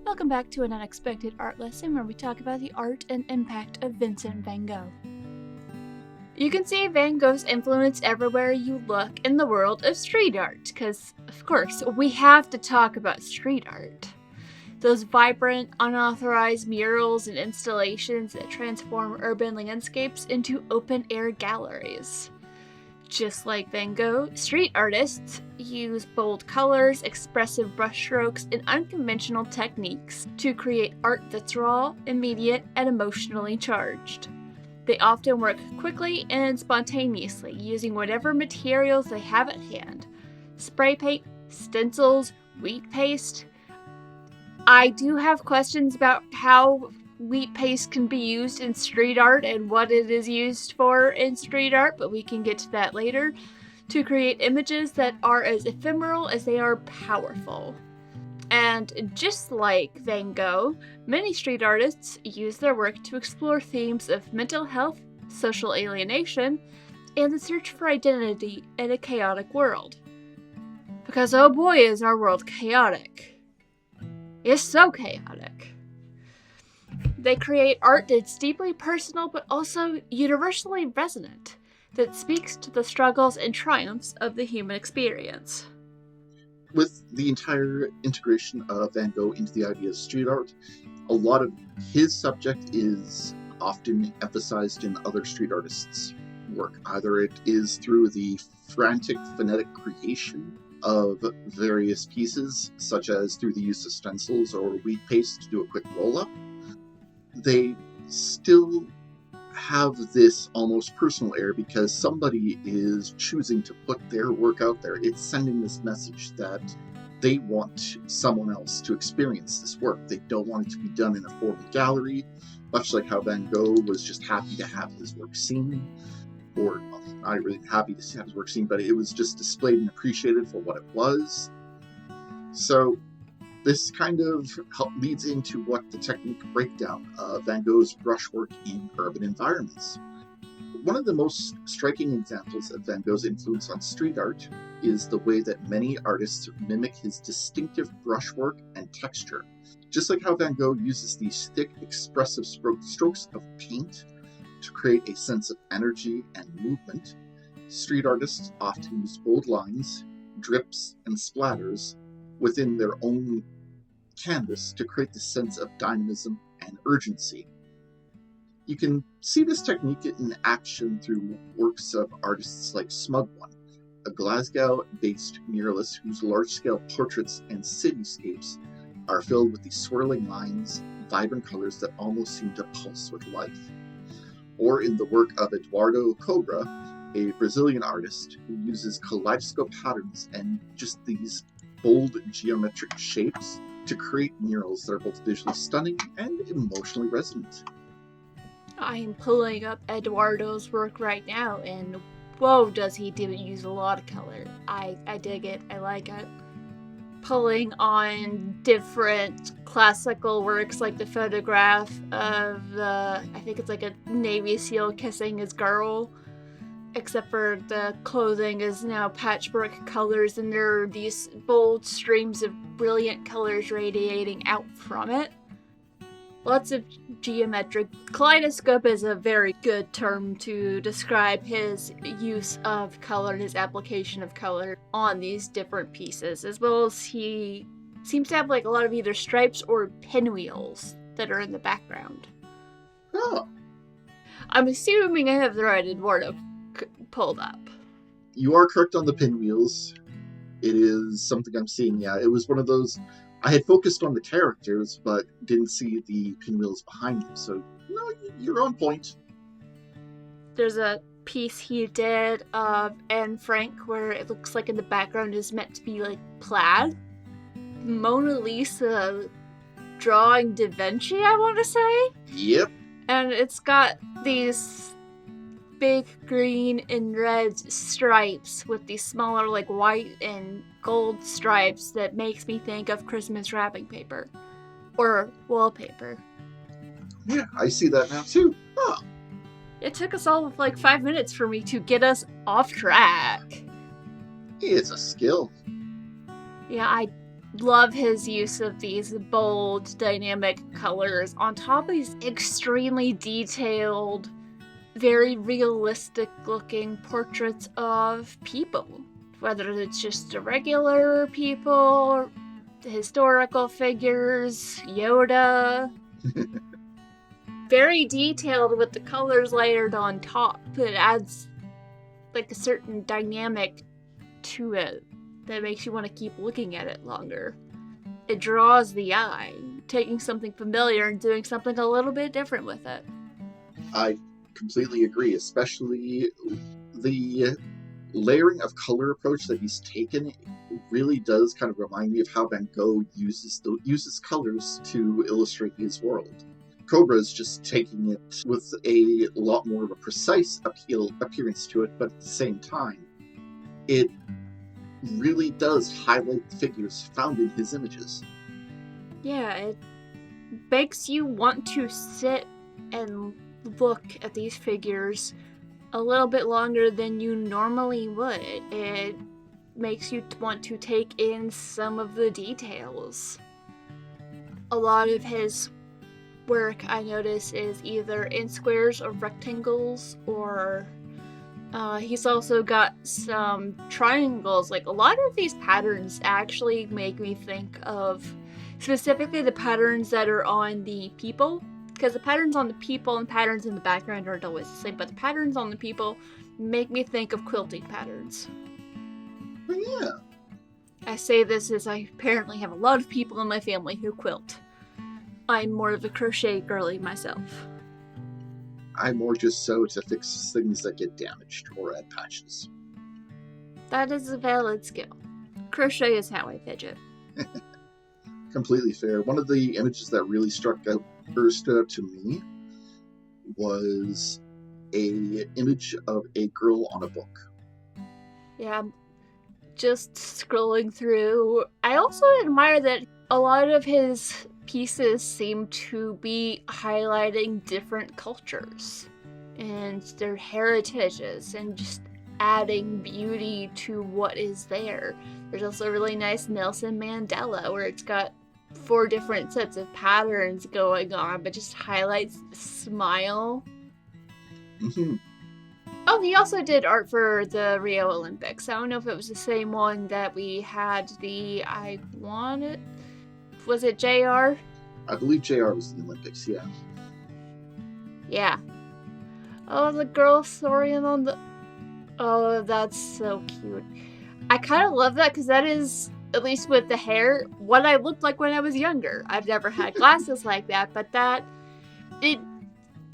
Welcome back to an unexpected art lesson where we talk about the art and impact of Vincent van Gogh. You can see Van Gogh's influence everywhere you look in the world of street art, because, of course, we have to talk about street art. Those vibrant, unauthorized murals and installations that transform urban landscapes into open-air galleries. Just like Van Gogh, street artists use bold colors, expressive brushstrokes, and unconventional techniques to create art that's raw, immediate, and emotionally charged. They often work quickly and spontaneously, using whatever materials they have at hand. Spray paint, stencils, wheat paste. I do have questions about how wheat paste can be used in street art and what it is used for in street art, but we can get to that later, to create images that are as ephemeral as they are powerful. And just like Van Gogh, many street artists use their work to explore themes of mental health, social alienation, and the search for identity in a chaotic world. Because oh boy is our world chaotic. It's so chaotic. They create art that's deeply personal but also universally resonant, that speaks to the struggles and triumphs of the human experience. With the entire integration of Van Gogh into the idea of street art, a lot of his subject is often emphasized in other street artists' work. Either it is through the frantic, phonetic creation of various pieces, such as through the use of stencils or wheat paste to do a quick roll-up. They still have this almost personal air because somebody is choosing to put their work out there. It's sending this message that they want someone else to experience this work. They don't want it to be done in a formal gallery, much like how Van Gogh was just happy to have his work seen, or well, not really happy to have his work seen, but it was just displayed and appreciated for what it was. So this kind of leads into what the technique breakdown of Van Gogh's brushwork in urban environments. One of the most striking examples of Van Gogh's influence on street art is the way that many artists mimic his distinctive brushwork and texture. Just like how Van Gogh uses these thick, expressive strokes of paint to create a sense of energy and movement, street artists often use bold lines, drips, and splatters within their own canvas to create this sense of dynamism and urgency. You can see this technique in action through works of artists like Smug One, a Glasgow-based muralist whose large-scale portraits and cityscapes are filled with these swirling lines, vibrant colors that almost seem to pulse with life. Or in the work of Eduardo Cobra, a Brazilian artist who uses kaleidoscope patterns and just these bold geometric shapes to create murals that are both visually stunning and emotionally resonant. I am pulling up Eduardo's work right now, and whoa, does he use a lot of color. I dig it. I like it. Pulling on different classical works like the photograph of I think it's like a Navy SEAL kissing his girl, except for the clothing is now patchwork colors and there are these bold streams of brilliant colors radiating out from it. Lots of geometric. Kaleidoscope is a very good term to describe his use of color and his application of color on these different pieces, as well as he seems to have like a lot of either stripes or pinwheels that are in the background. Oh. I'm assuming I have the right Eduardo pulled up. You are correct on the pinwheels. It is something I'm seeing, yeah. It was one of those, I had focused on the characters, but didn't see the pinwheels behind them, so no, you're on point. There's a piece he did of Anne Frank where it looks like in the background is meant to be like plaid. Mona Lisa drawing Da Vinci, I want to say? Yep. And it's got these big green and red stripes with these smaller like white and gold stripes that makes me think of Christmas wrapping paper or wallpaper. Yeah, I see that now too. Oh. It took us all like 5 minutes for me to get us off track. It's a skill. Yeah, I love his use of these bold, dynamic colors on top of these extremely detailed, very realistic looking portraits of people. Whether it's just the regular people, historical figures, Yoda. Very detailed with the colors layered on top. It adds like a certain dynamic to it that makes you want to keep looking at it longer. It draws the eye, taking something familiar and doing something a little bit different with it. I completely agree, especially the layering of color approach that he's taken really does kind of remind me of how Van Gogh uses colors to illustrate his world. Cobra is just taking it with a lot more of a precise appearance to it, but at the same time, it really does highlight the figures found in his images. Yeah, it makes you want to sit and look at these figures a little bit longer than you normally would. It makes you want to take in some of the details. A lot of his work, I notice, is either in squares or rectangles, or he's also got some triangles. Like, a lot of these patterns actually make me think of specifically the patterns that are on the people, because the patterns on the people and patterns in the background aren't always the same, but the patterns on the people make me think of quilting patterns. Oh, yeah. I say this as I apparently have a lot of people in my family who quilt. I'm more of a crochet girly myself. I more just sew to fix things that get damaged or add patches. That is a valid skill. Crochet is how I fidget. Completely fair. One of the images that really stood out to me was a image of a girl on a book. Yeah, just scrolling through. I also admire that a lot of his pieces seem to be highlighting different cultures and their heritages and just adding beauty to what is there. There's also a really nice Nelson Mandela where it's got 4 different sets of patterns going on, but just highlights the smile. Mm-hmm. Oh, he also did art for the Rio Olympics. I don't know if it was the same one that we had was it JR? I believe JR was the Olympics, yeah. Yeah. Oh, the girl soaring on the... Oh, that's so cute. I kind of love that because that is, at least with the hair, what I looked like when I was younger. I've never had glasses like that, but it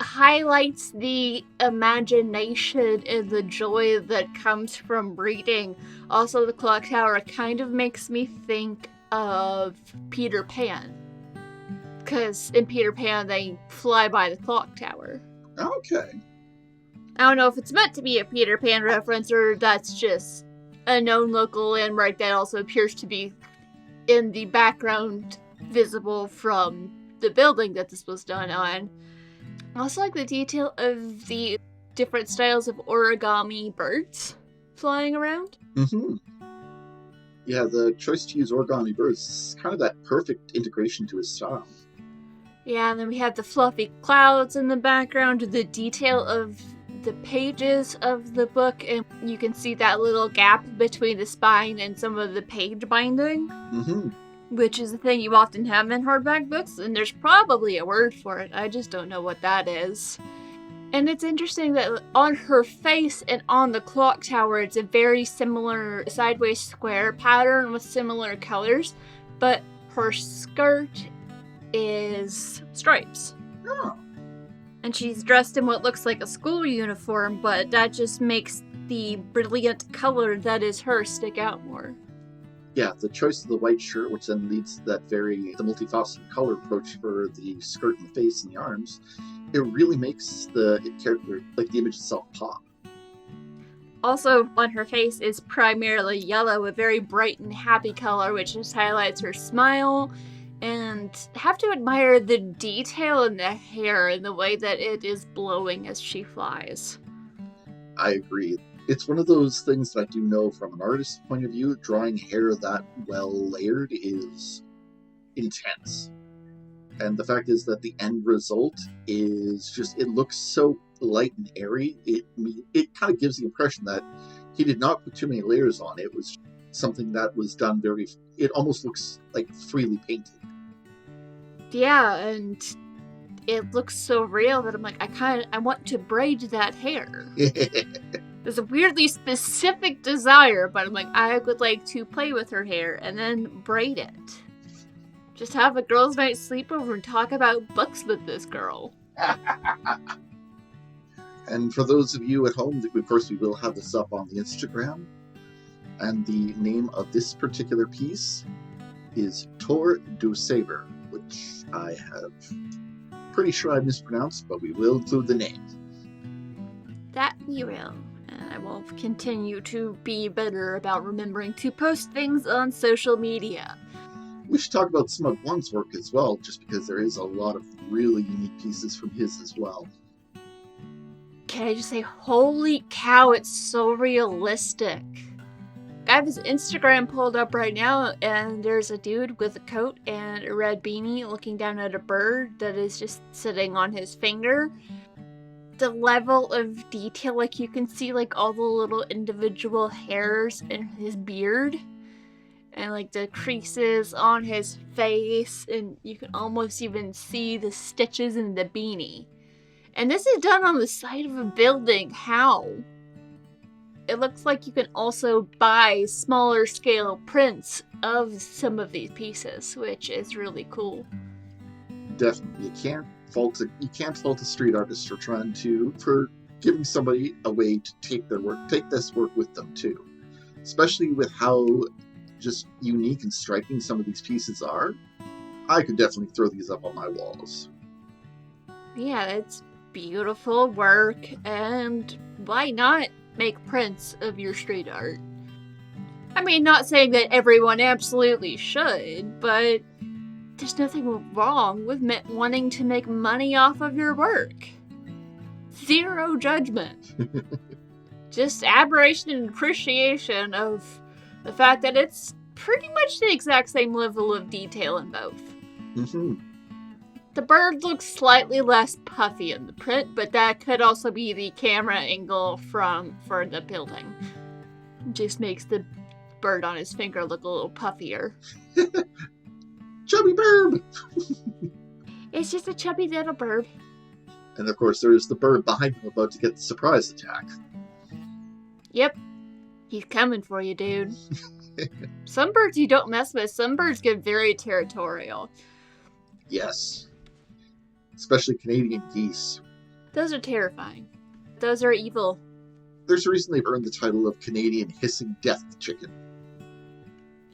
highlights the imagination and the joy that comes from reading. Also, the clock tower kind of makes me think of Peter Pan. Because in Peter Pan, they fly by the clock tower. Okay. I don't know if it's meant to be a Peter Pan reference or that's just a known local landmark that also appears to be in the background visible from the building that this was done on. I also like the detail of the different styles of origami birds flying around. Mm-hmm. Yeah, the choice to use origami birds is kind of that perfect integration to his style. Yeah, and then we have the fluffy clouds in the background, the detail of the pages of the book, and you can see that little gap between the spine and some of the page binding. Mm-hmm. Which is a thing you often have in hardback books, and there's probably a word for it. I just don't know what that is. And it's interesting that on her face and on the clock tower, it's a very similar sideways square pattern with similar colors, but her skirt is stripes. Oh. And she's dressed in what looks like a school uniform, but that just makes the brilliant color that is her stick out more. Yeah, the choice of the white shirt, which then leads to the multifaceted color approach for the skirt and the face and the arms, it really makes the character, like the image itself, pop. Also, on her face is primarily yellow, a very bright and happy color, which just highlights her smile. And have to admire the detail in the hair and the way that it is blowing as she flies. I agree. It's one of those things that I do know from an artist's point of view, drawing hair that well layered is intense. And the fact is that the end result is just, it looks so light and airy. It kind of gives the impression that he did not put too many layers on. It was something that was done it almost looks like freely painted. Yeah, and it looks so real that I'm like, I want to braid that hair. There's a weirdly specific desire, but I'm like, I would like to play with her hair and then braid it. Just have a girls' night sleepover and talk about books with this girl. And for those of you at home, of course, we will have this up on the Instagram. And the name of this particular piece is Tor du Saber, which I have pretty sure I mispronounced, but we will include the name. That we will. And I will continue to be better about remembering to post things on social media. We should talk about Smug One's work as well, just because there is a lot of really unique pieces from his as well. Can I just say, holy cow, it's so realistic. I have his Instagram pulled up right now, and there's a dude with a coat and a red beanie looking down at a bird that is just sitting on his finger. The level of detail, like you can see like all the little individual hairs in his beard. And like the creases on his face, and you can almost even see the stitches in the beanie. And this is done on the side of a building. How? It looks like you can also buy smaller scale prints of some of these pieces, which is really cool. Definitely. You can't fault a street artist for giving somebody a way to take this work with them too. Especially with how just unique and striking some of these pieces are. I could definitely throw these up on my walls. Yeah, it's beautiful work, and why not make prints of your street art? I mean, not saying that everyone absolutely should, but there's nothing wrong with wanting to make money off of your work. Zero judgment. Just admiration and appreciation of the fact that it's pretty much the exact same level of detail in both. Mm-hmm. The bird looks slightly less puffy in the print, but that could also be the camera angle for the building. Just makes the bird on his finger look a little puffier. Chubby bird! It's just a chubby little bird. And of course, there's the bird behind him about to get the surprise attack. Yep. He's coming for you, dude. Some birds you don't mess with. Some birds get very territorial. Yes. Especially Canadian geese. Those are terrifying. Those are evil. There's a reason they've earned the title of Canadian hissing death chicken.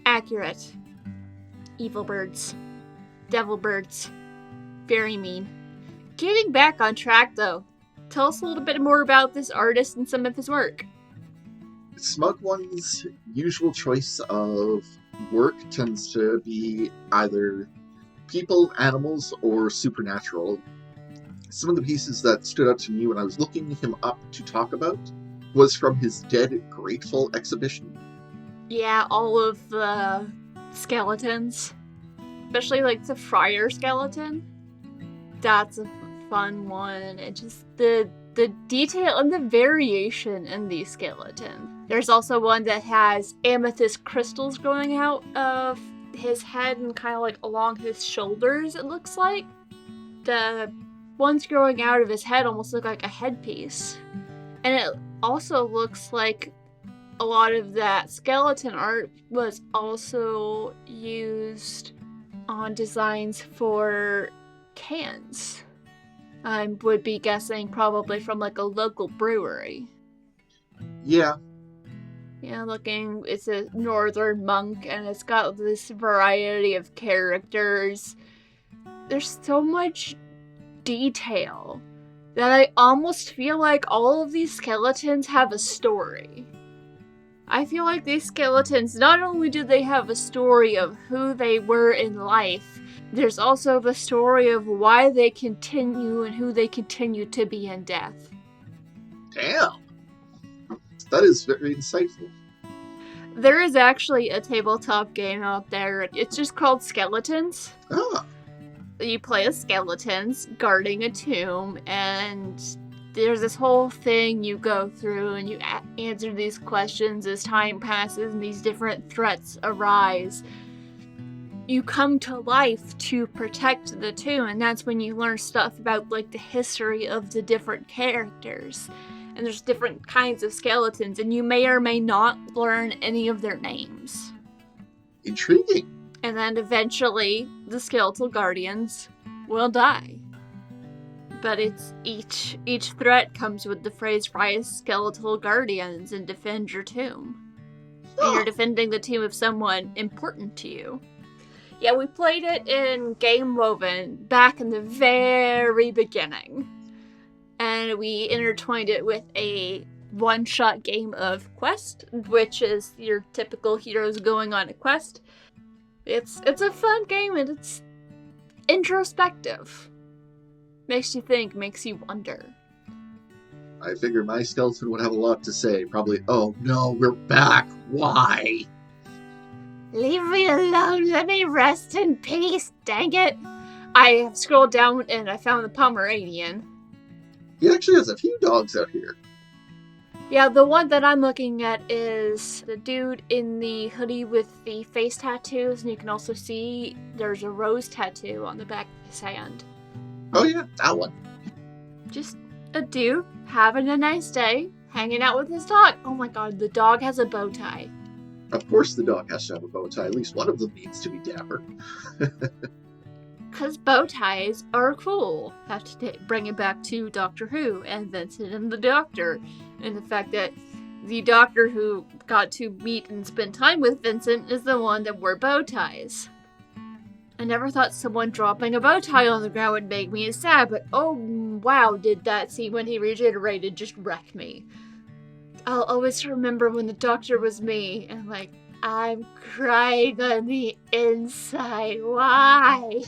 Accurate. Evil birds. Devil birds. Very mean. Getting back on track, though. Tell us a little bit more about this artist and some of his work. Smug One's usual choice of work tends to be either people, animals, or supernatural. Some of the pieces that stood out to me when I was looking him up to talk about was from his Dead Grateful exhibition. Yeah, all of the skeletons. Especially like the friar skeleton. That's a fun one. And just the detail and the variation in these skeletons. There's also one that has amethyst crystals growing out of his head and kind of like along his shoulders, it looks like. The ones growing out of his head almost look like a headpiece. And it also looks like a lot of that skeleton art was also used on designs for cans. I would be guessing probably from like a local brewery. Yeah. Yeah, it's a northern monk, and it's got this variety of characters. There's so much detail that I almost feel like all of these skeletons have a story. I feel like these skeletons, not only do they have a story of who they were in life, there's also the story of why they continue and who they continue to be in death. Damn. That is very insightful. There is actually a tabletop game out there. It's just called Skeletons. Ah, You play as skeletons guarding a tomb, and there's this whole thing you go through, and you answer these questions as time passes and these different threats arise. You come to life to protect the tomb, and that's when you learn stuff about like the history of the different characters. And there's different kinds of skeletons, and you may or may not learn any of their names. intriguing. And then eventually the skeletal guardians will die. But it's each threat comes with the phrase "rise skeletal guardians and defend your tomb." And you're defending the tomb of someone important to you. Yeah, we played it in Game Woven back in the very beginning. And we intertwined it with a one-shot game of Quest, which is your typical heroes going on a quest. It's a fun game, and it's introspective. Makes you think, makes you wonder. I figure my skeleton would have a lot to say. Probably, oh no, we're back. Why? Leave me alone, let me rest in peace, dang it. I have scrolled down and I found the Pomeranian. He actually has a few dogs out here. Yeah, the one that I'm looking at is the dude in the hoodie with the face tattoos, and you can also see there's a rose tattoo on the back of his hand. Oh yeah, that one. Just a dude having a nice day, hanging out with his dog. Oh my god, the dog has a bow tie. Of course the dog has to have a bow tie. At least one of them needs to be dapper. Because bow ties are cool. Have to bring it back to Doctor Who and Vincent and the Doctor. And the fact that the Doctor who got to meet and spend time with Vincent is the one that wore bow ties. I never thought someone dropping a bow tie on the ground would make me sad, but oh wow, did that scene when he regenerated just wreck me. I'll always remember when the Doctor was me, and like, I'm crying on the inside. Why?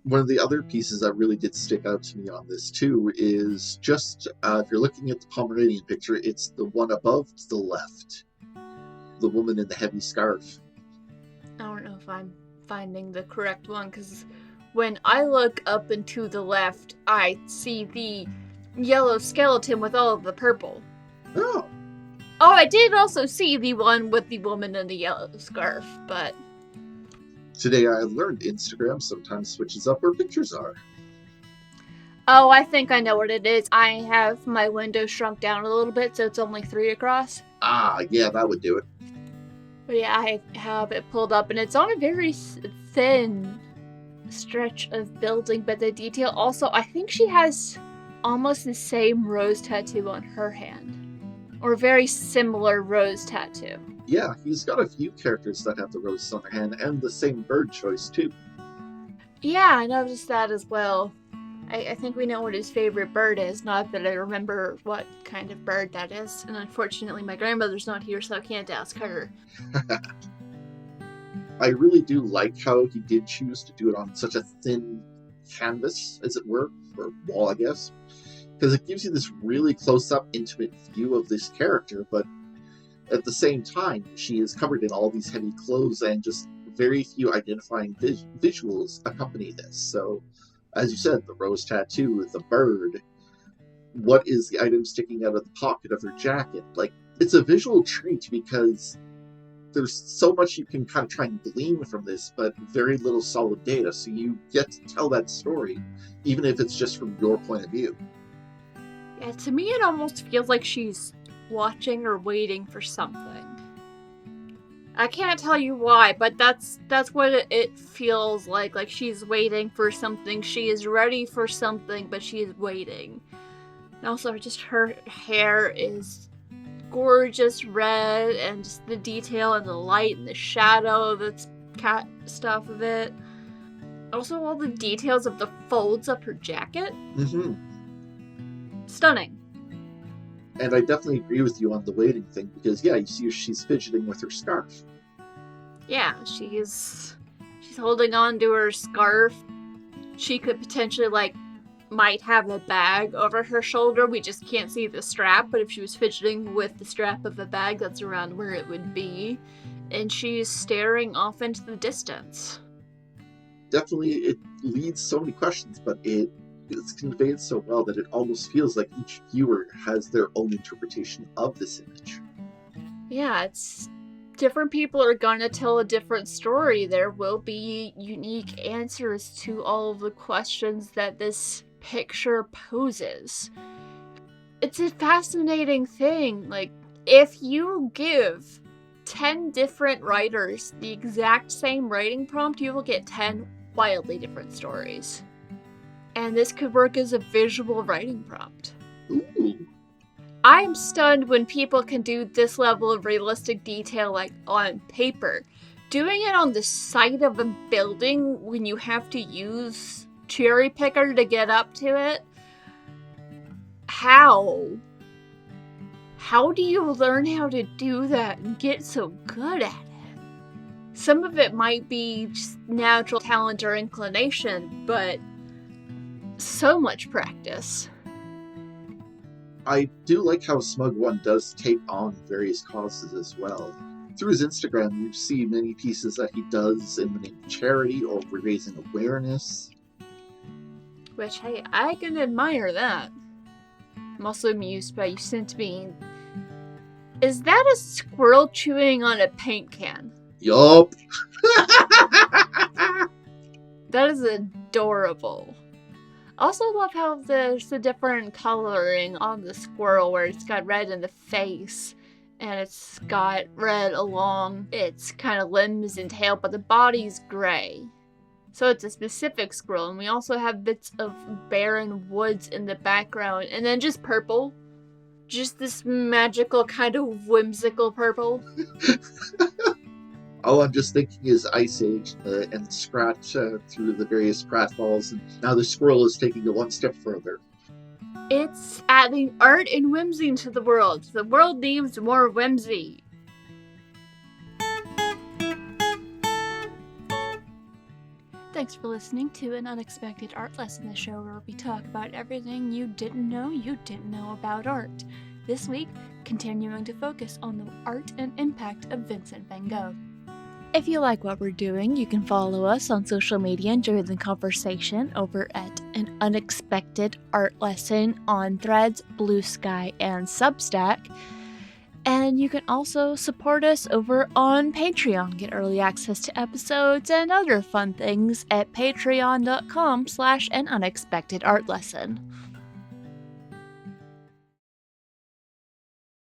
One of the other pieces that really did stick out to me on this too is just, if you're looking at the Pomeranian picture, it's the one above to the left. The woman in the heavy scarf. I don't know if I'm finding the correct one, because when I look up and to the left, I see the yellow skeleton with all of the purple. Oh. Oh, I did also see the one with the woman in the yellow scarf, but... Today I learned Instagram sometimes switches up where pictures are. Oh, I think I know what it is. I have my window shrunk down a little bit, so it's only 3 across. Ah, yeah, that would do it. But yeah, I have it pulled up, and it's on a very thin stretch of building, but the detail also, I think she has almost the same rose tattoo on her hand. Or very similar rose tattoo. Yeah, he's got a few characters that have the roses on their hand, and the same bird choice too. Yeah, I noticed that as well. I think we know what his favorite bird is, not that I remember what kind of bird that is. And unfortunately, my grandmother's not here, so I can't ask her. I really do like how he did choose to do it on such a thin canvas, as it were, or wall, I guess. Because it gives you this really close-up, intimate view of this character, but at the same time, she is covered in all these heavy clothes, and just very few identifying visuals accompany this. So, as you said, the rose tattoo, the bird, what is the item sticking out of the pocket of her jacket? Like, it's a visual treat because there's so much you can kind of try and glean from this, but very little solid data, so you get to tell that story, even if it's just from your point of view. Yeah, to me it almost feels like she's watching or waiting for something. I can't tell you why, but that's what it feels like she's waiting for something. She is ready for something, but she is waiting. And also just her hair is gorgeous red, and just the detail and the light and the shadow that's cast off of it. Also all the details of the folds of her jacket. Mm-hmm. Stunning. And I definitely agree with you on the waiting thing, because yeah, you see she's fidgeting with her scarf. Yeah, she's holding on to her scarf. She could potentially, like, might have a bag over her shoulder. We just can't see the strap, but if she was fidgeting with the strap of the bag, that's around where it would be. And she's staring off into the distance. Definitely, it leads so many questions, but it's conveyed so well that it almost feels like each viewer has their own interpretation of this image. Yeah, it's different people are gonna tell a different story. There will be unique answers to all of the questions that this picture poses. It's a fascinating thing. Like, if you give 10 different writers the exact same writing prompt, you will get 10 wildly different stories. And this could work as a visual writing prompt. Ooh. I am stunned when people can do this level of realistic detail, like, on paper. Doing it on the side of a building when you have to use cherry picker to get up to it? How? How do you learn how to do that and get so good at it? Some of it might be just natural talent or inclination, but so much practice. I do like how Smug One does take on various causes as well. Through his Instagram, you see many pieces that he does in the name of charity or raising awareness. Which, hey, I can admire that. I'm also amused by you sent me. Is that a squirrel chewing on a paint can? Yup. That is adorable. I also love how there's the different coloring on the squirrel, where it's got red in the face and it's got red along its kind of limbs and tail, but the body's gray. So it's a specific squirrel, and we also have bits of barren woods in the background, and then just purple. Just this magical kind of whimsical purple. All I'm just thinking is Ice Age and Scratch through the various pratfalls, and now the squirrel is taking it one step further. It's adding art and whimsy to the world. The world needs more whimsy. Thanks for listening to An Unexpected Art Lesson, the show where we talk about everything you didn't know about art. This week, continuing to focus on the art and impact of Vincent van Gogh. If you like what we're doing, you can follow us on social media and join the conversation over at An Unexpected Art Lesson on Threads, Blue Sky, and Substack. And you can also support us over on Patreon. Get early access to episodes and other fun things at patreon.com/anunexpectedartlesson.